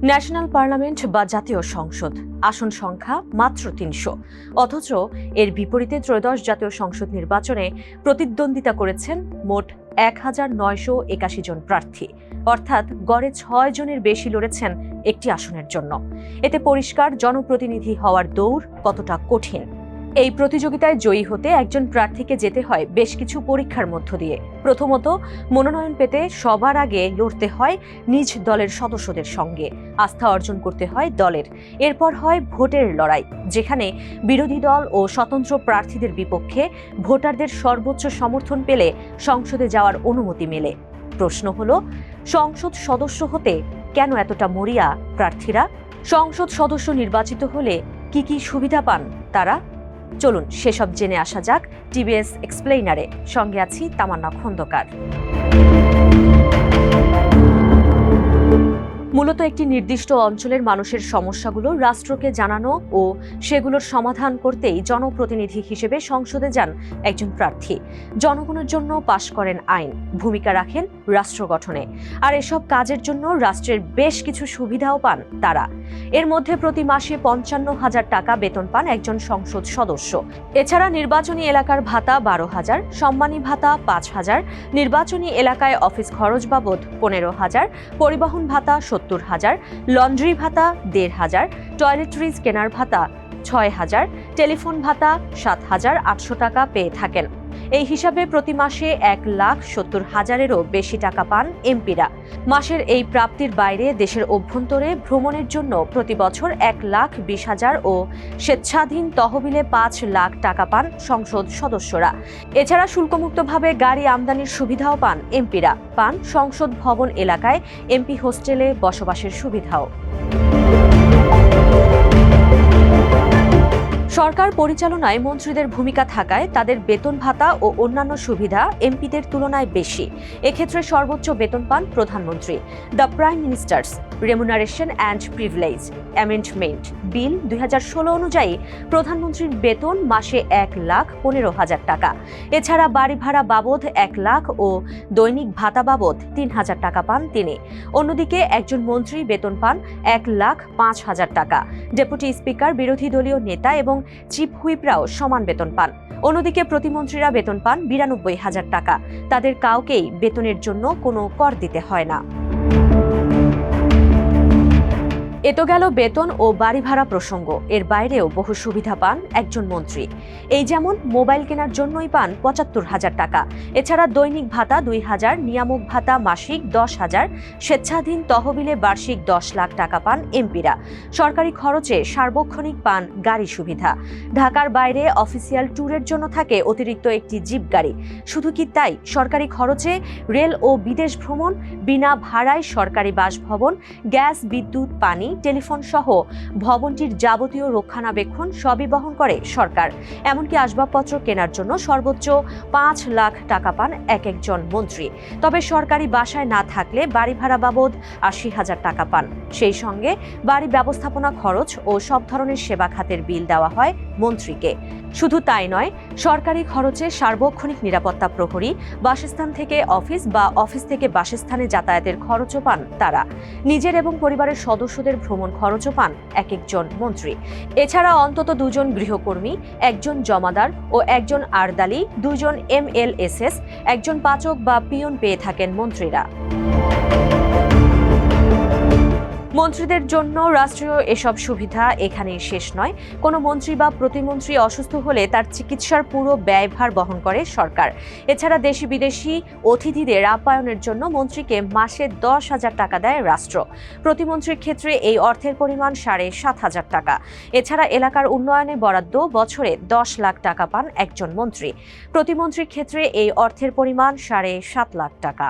National parliament বা জাতীয় সংসদ আসন সংখ্যা মাত্র ৩০০, অথচ এর বিপরীতে ত্রয়োদশ জাতীয় সংসদ নির্বাচনে প্রতিদ্বন্দ্বিতা করেছেন মোট ১,৯৮১ জন প্রার্থী, অর্থাৎ গড়ে ৬ জনের বেশি লড়েছেন একটি আসনের জন্য। এতে পরিষ্কার জনপ্রতিনিধি হওয়ার দৌড় কতটা কঠিন। এই প্রতিযোগিতায় জয়ী হতে একজন প্রার্থীকে যেতে হয় বেশ কিছু পরীক্ষার মধ্য দিয়ে। প্রথমত, মনোনয়ন পেতে সবার আগে লড়তে হয় নিজ দলের সদস্যদের সঙ্গে, আস্থা অর্জন করতে হয় দলের। এরপর হয় ভোটের লড়াই, যেখানে বিরোধী দল ও স্বতন্ত্র প্রার্থীদের বিপক্ষে ভোটারদের সর্বোচ্চ সমর্থন পেলে সংসদে যাওয়ার অনুমতি মেলে। প্রশ্ন হলো, সংসদ সদস্য হতে কেন এতটা মরিয়া প্রার্থীরা? সংসদ সদস্য নির্বাচিত হলে কি কি সুবিধা পান তারা? চলুন সেসব জেনে আসা যাক টিবিএস এক্সপ্লেইনারে। সঙ্গে আছি তামান্না খন্দকার। মূলত একটি নির্দিষ্ট অঞ্চলের মানুষের সমস্যাগুলো রাষ্ট্রকে জানানো ও সেগুলোর সমাধান করতেই জনপ্রতিনিধি হিসেবে সংসদে যান একজন প্রার্থী। জনগণের জন্য পাশ করেন আইন, ভূমিকা রাখেন রাষ্ট্র গঠনে, আর এসব কাজের জন্য রাষ্ট্রের বেশ কিছু সুবিধাও পান তারা। এর মধ্যে প্রতি মাসে ৫৫,০০০ টাকা বেতন পান একজন সংসদ সদস্য। এছাড়া নির্বাচনী এলাকার ভাতা ১২,০০০, সম্মানী ভাতা ৫,০০০, নির্বাচনী এলাকায় অফিস খরচ বাবদ ১৫,০০০, পরিবহন ভাতা ৭০,০০০, লন্ড্রি ভাতা ১৫০০, টয়লেট্রিজ কেনার ভাতা ৬,০০০, টেলিফোন ভাতা ৭,৮০০ টাকা পেয়ে থাকেন। এই হিসাবে প্রতি মাসে ১,৭০,০০০-এরও বেশি টাকা পান এমপিরা। মাসের এই প্রাপ্তির বাইরে দেশের অভ্যন্তরে ভ্রমণের জন্য প্রতি বছর ১,২০,০০০ ও স্বেচ্ছাধীন তহবিলে ৫ লাখ টাকা পান সংসদ সদস্যরা। এছাড়া শুল্কমুক্তভাবে গাড়ি আমদানির সুবিধাও পান এমপিরা, পান সংসদ ভবন এলাকায় এমপি হোস্টেলে বসবাসের সুবিধাও। সরকার পরিচালনায় মন্ত্রীদের ভূমিকা থাকায় তাদের বেতন ভাতা ও অন্যান্য সুবিধা এমপিদের তুলনায় বেশি। এক্ষেত্রে সর্বোচ্চ বেতন পান প্রধানমন্ত্রী। The prime ministers remuneration and privilege amendment bill ২০১৬ অনুযায়ী প্রধানমন্ত্রীর বেতন মাসে ১,১৫,০০০ টাকা। এছাড়া বাড়ি ভাড়া বাবদ ১ লাখ ও দৈনিক ভাতা বাবদ ৩,০০০ টাকা পান তিনি। অন্যদিকে একজন মন্ত্রী বেতন পান ১,০৫,০০০ টাকা। ডেপুটি স্পিকার, বিরোধী দলীয় নেতা এবং চিফ হুইপরাও সমান বেতন পান। অন্যদিকে প্রতিমন্ত্রীরা বেতন পান ৯২,০০০ টাকা। তাদের কাউকেই বেতনের জন্য কোনো কর দিতে হয় না। এ তো গেল বেতন ও বাড়ি ভাড়া প্রসঙ্গ। এর বাইরেও বহু সুবিধা পান একজন মন্ত্রী। এই যেমন মোবাইল কেনার জন্যই পান ৭৫,০০০ টাকা। এছাড়া দৈনিক ভাতা ২,০০০, নিয়ামক ভাতা মাসিক ১০,০০০, স্বেচ্ছাধীন তহবিলে বার্ষিক ১০ লাখ টাকা পান এমপিরা। সরকারি খরচে সার্বক্ষণিক পান গাড়ি সুবিধা। ঢাকার বাইরে অফিসিয়াল ট্যুরের জন্য থাকে অতিরিক্ত একটি জিপ গাড়ি। শুধু কি তাই, সরকারি খরচে রেল ও বিদেশ ভ্রমণ, বিনা ভাড়ায় সরকারি বাসভবন, গ্যাস, বিদ্যুৎ, পানি, টেলিফোন সহ ভবনটির যাবতীয় রক্ষণাবেক্ষণ সবই বহন করে সরকার। এমনকি আসবাবপত্র কেনার জন্য সর্বোচ্চ ৫ লাখ টাকা পান এক একজন মন্ত্রী। তবে সরকারি বাসায় না থাকলে বাড়ি ভাড়া বাবদ ৮০,০০০ টাকা পান। সেই সঙ্গে বাড়ি ব্যবস্থাপনা খরচ ও সব ধরনের সেবা খাতের বিল দেওয়া হয় মন্ত্রীকে। শুধু তাই নয়, সরকারি খরচে সার্বক্ষণিক নিরাপত্তা প্রহরী, বাসস্থান থেকে অফিস বা অফিস থেকে বাসস্থানে যাতায়াতের খরচও পান তারা। নিজের এবং পরিবারের সদস্যদের ভ্রমণ খরচও পান এক একজন মন্ত্রী। এছাড়া অন্তত ২ জন গৃহকর্মী, ১ জন জমাদার ও ১ জন আরদালি, ২ জন MLSS, ১ জন পাচক বা পিয়ন পেয়ে থাকেন মন্ত্রীরা। মন্ত্রীদের জন্য রাষ্ট্রীয় এসব সুবিধা এখানেই শেষ নয়। কোনো মন্ত্রী বা প্রতিমন্ত্রী অসুস্থ হলে তার চিকিৎসার পুরো ব্যয়ভার বহন করে সরকার। এছাড়া দেশি বিদেশি অতিথিদের আপ্যায়নের জন্য মন্ত্রীকে মাসে ১০,০০০ টাকা দেয় রাষ্ট্র। প্রতিমন্ত্রীর ক্ষেত্রে এই অর্থের পরিমাণ ৭,৫০০ টাকা। এছাড়া এলাকার উন্নয়নে বরাদ্দ বছরে ১০ লাখ টাকা পান একজন মন্ত্রী। প্রতিমন্ত্রীর ক্ষেত্রে এই অর্থের পরিমাণ ৭,৫০০ টাকা।